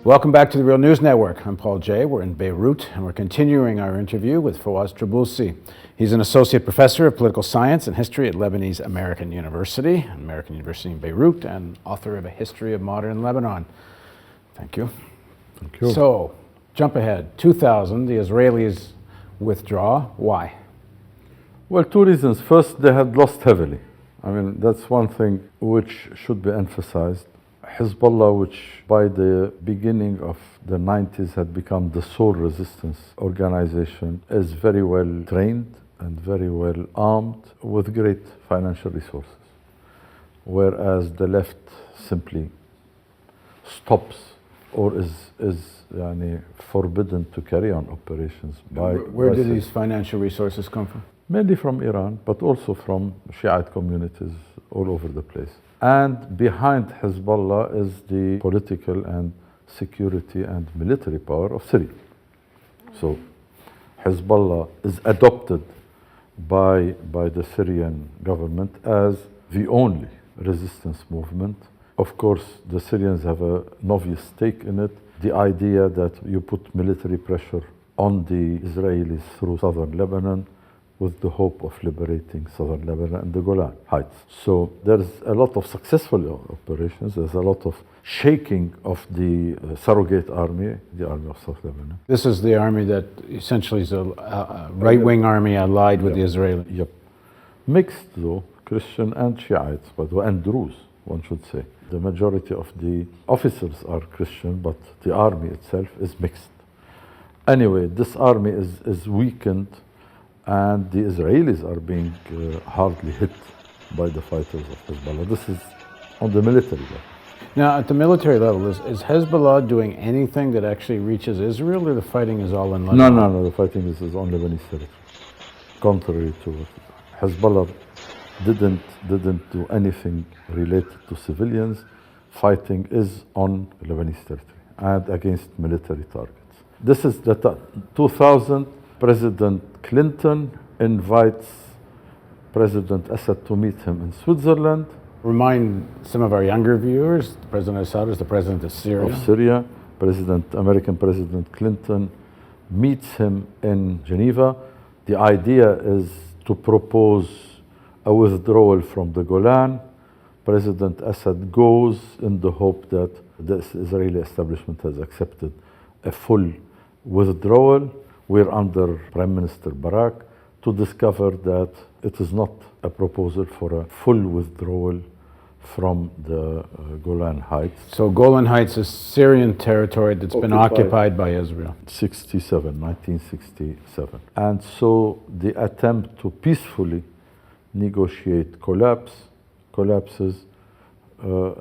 Welcome back to the Real News Network. I'm Paul Jay. We're in Beirut, and we're continuing our interview with Fawwaz Traboulsi. He's an associate professor of political science and history at Lebanese American University in Beirut, and author of A History of Modern Lebanon. Thank you. Thank you. So, jump ahead. 2000, the Israelis withdraw. Why? Well, two reasons. First, they had lost heavily. I mean, that's one thing which should be emphasized. Hezbollah, which by the beginning of the 90s had become the sole resistance organization, is very well trained and very well armed with great financial resources. Whereas the left simply stops or is forbidden to carry on operations by... Where do these financial resources come from? Mainly from Iran, but also from Shiite communities all over the place. And behind Hezbollah is the political and security and military power of Syria. So Hezbollah is adopted by the Syrian government as the only resistance movement. Of course, the Syrians have an obvious stake in it. The idea that you put military pressure on the Israelis through southern Lebanon with the hope of liberating southern Lebanon and the Golan Heights. So there's a lot of successful operations. There's a lot of shaking of the surrogate army, the army of South Lebanon. This is the army that essentially is a right-wing army allied with the Israelis. Yep. Mixed though, Christian and Shiites, but and Druze, one should say. The majority of the officers are Christian, but the army itself is mixed. Anyway, this army is weakened, and the Israelis are being hardly hit by the fighters of Hezbollah. This is on the military level. Now, at the military level, is Hezbollah doing anything that actually reaches Israel, or the fighting is all in Lebanon? No, the fighting is on Lebanese territory. Contrary to what Hezbollah didn't do anything related to civilians. Fighting is on Lebanese territory and against military targets. This is the 2000. President Clinton invites President Assad to meet him in Switzerland. Remind some of our younger viewers, President Assad is the president of Syria. American President Clinton meets him in Geneva. The idea is to propose a withdrawal from the Golan. President Assad goes in the hope that the Israeli establishment has accepted a full withdrawal. We're under Prime Minister Barak to discover that it is not a proposal for a full withdrawal from the Golan Heights. So Golan Heights is Syrian territory that's been occupied by Israel. 1967. And so the attempt to peacefully negotiate collapses,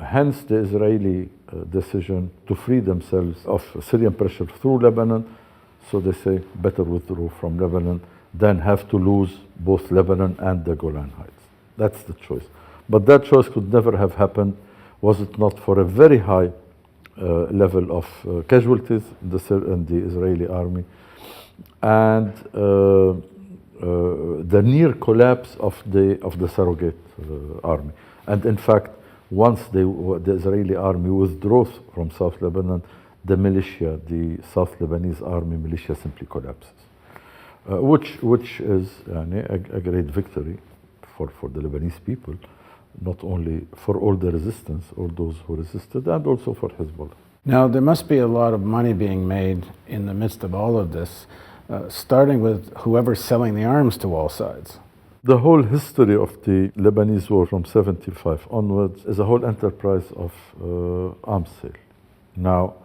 hence the Israeli decision to free themselves of Syrian pressure through Lebanon. So they say, better withdraw from Lebanon than have to lose both Lebanon and the Golan Heights. That's the choice. But that choice could never have happened was it not for a very high level of casualties in the Israeli army and the near collapse of the surrogate army. And in fact, once the Israeli army withdraws from South Lebanon, the militia, the South Lebanese army militia, simply collapses, which is a great victory for the Lebanese people, not only for all the resistance, all those who resisted, and also for Hezbollah. Now, there must be a lot of money being made in the midst of all of this, starting with whoever's selling the arms to all sides. The whole history of the Lebanese war from 75 onwards is a whole enterprise of arms sale. Now,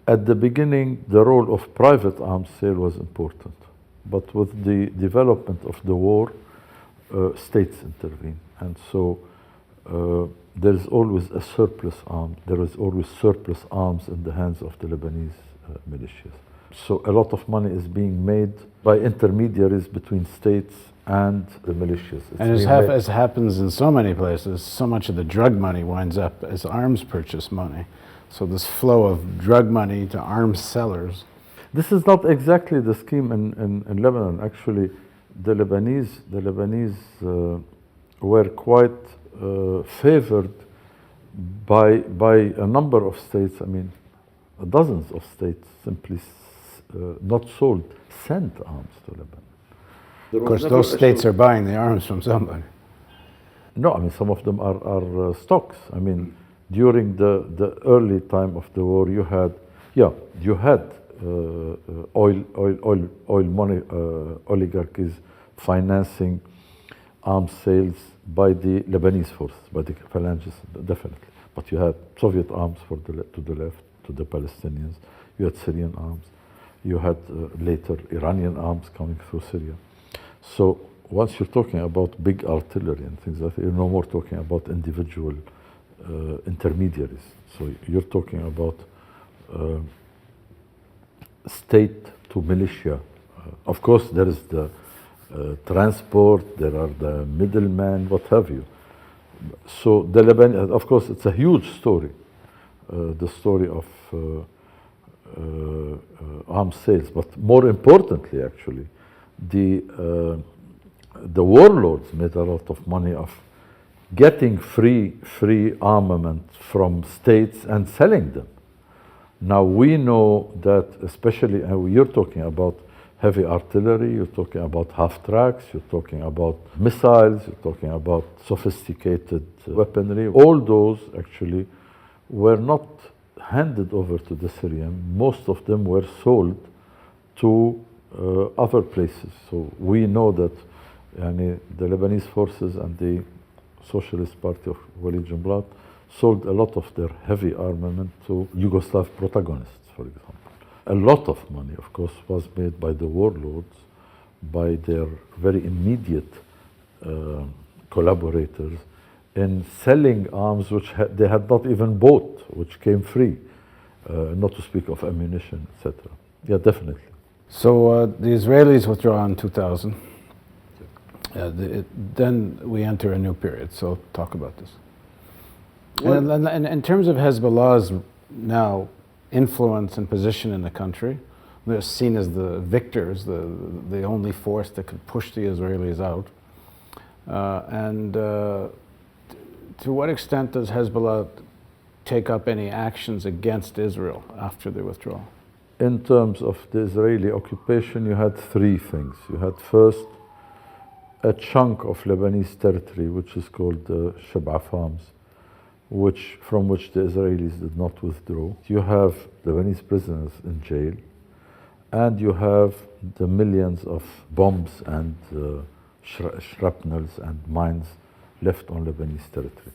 at the beginning, the role of private arms sale was important. But with the development of the war, states intervene. And so there is always a surplus arm. There is always surplus arms in the hands of the Lebanese militias. So a lot of money is being made by intermediaries between states and the militias. And as happens in so many places, so much of the drug money winds up as arms purchase money. So this flow of drug money to arms sellers. This is not exactly the scheme in Lebanon. Actually, the Lebanese were quite favored by a number of states. I mean, dozens of states simply not sold, sent arms to Lebanon. Of course, those states are buying the arms from somebody. No, I mean, some of them are stocks. I mean, during the early time of the war, you had oil money, oligarchies financing arms sales by the Lebanese forces, by the phalanges, definitely. But you had Soviet arms to the left, to the Palestinians. You had Syrian arms. You had later Iranian arms coming through Syria. So once you're talking about big artillery and things like that, you're no more talking about individual intermediaries. So you're talking about state to militia. Of course, there is the transport, there are the middlemen, what have you. So the Lebanese, of course, it's a huge story, the story of arms sales. But more importantly, actually, the warlords made a lot of money of getting free armament from states and selling them. Now we know that, especially you're talking about heavy artillery, you're talking about half-tracks, you're talking about missiles, you're talking about sophisticated weaponry. All those actually were not handed over to the Syrian. Most of them were sold to other places. So we know that the Lebanese forces and the Socialist Party of Walid Jumblat sold a lot of their heavy armament to Yugoslav protagonists, for example. A lot of money, of course, was made by the warlords, by their very immediate collaborators in selling arms which they had not even bought, which came free, not to speak of ammunition, etc. Yeah, definitely. So the Israelis withdraw in 2000. Then we enter a new period, so talk about this. Well, And in terms of Hezbollah's now influence and position in the country, they're seen as the victors, the only force that could push the Israelis out. To what extent does Hezbollah take up any actions against Israel after the withdrawal? in terms of the Israeli occupation, you had three things. You had first a chunk of Lebanese territory, which is called the Shab'a Farms, from which the Israelis did not withdraw. You have Lebanese prisoners in jail, and you have the millions of bombs and shrapnels and mines left on Lebanese territory.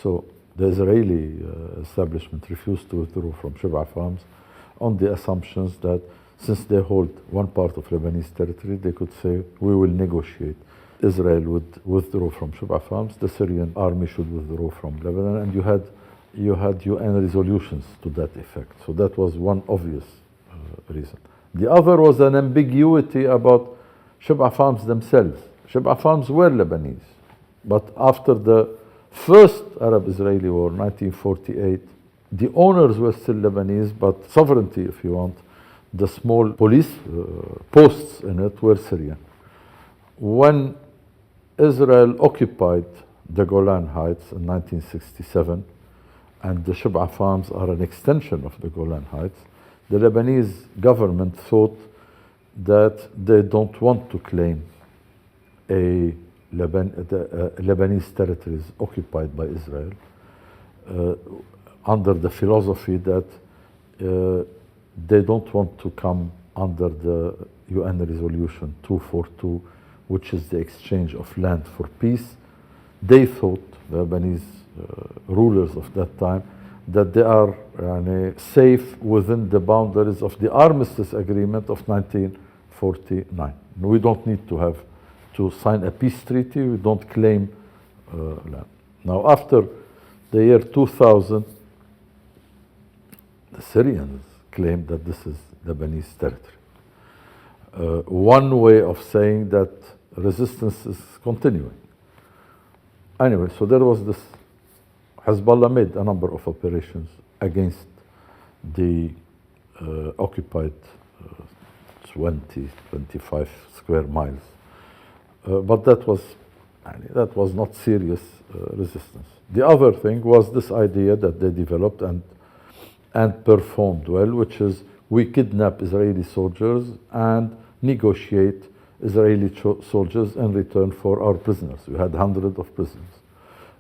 So the Israeli establishment refused to withdraw from Shab'a Farms on the assumptions that since they hold one part of Lebanese territory, they could say, we will negotiate. Israel would withdraw from Shab'a Farms, the Syrian army should withdraw from Lebanon, and you had UN resolutions to that effect. So that was one obvious reason. The other was an ambiguity about Shab'a Farms themselves. Shab'a Farms were Lebanese, but after the first Arab-Israeli war, 1948, the owners were still Lebanese, but sovereignty, if you want, the small police posts in it were Syrian. When Israel occupied the Golan Heights in 1967, and the Shab'a Farms are an extension of the Golan Heights, the Lebanese government thought that they don't want to claim the Lebanese territories occupied by Israel under the philosophy that they don't want to come under the UN resolution 242, which is the exchange of land for peace. They thought, the Lebanese rulers of that time, that they are safe within the boundaries of the armistice agreement of 1949. We don't need to sign a peace treaty, we don't claim land. Now, after the year 2000, the Syrians claim that this is Lebanese territory. One way of saying that resistance is continuing. Anyway, so there was this, Hezbollah made a number of operations against the occupied 25 square miles. But that was not serious resistance. The other thing was this idea that they developed, and and performed well, which is we kidnap Israeli soldiers and negotiate Israeli soldiers in return for our prisoners. We had hundreds of prisoners.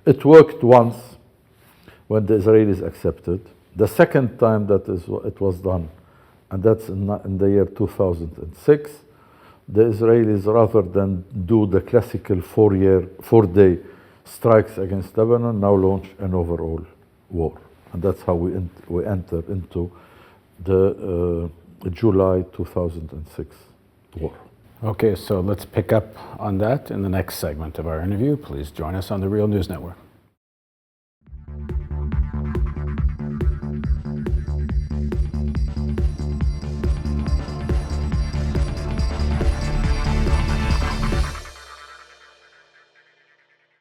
It worked once when the Israelis accepted. The second time that it was done, and that's in the year 2006, the Israelis, rather than do the classical four-day strikes against Lebanon, now launch an overall war. And that's how we entered into the July 2006 war. Okay, so let's pick up on that in the next segment of our interview. Please join us on the Real News Network.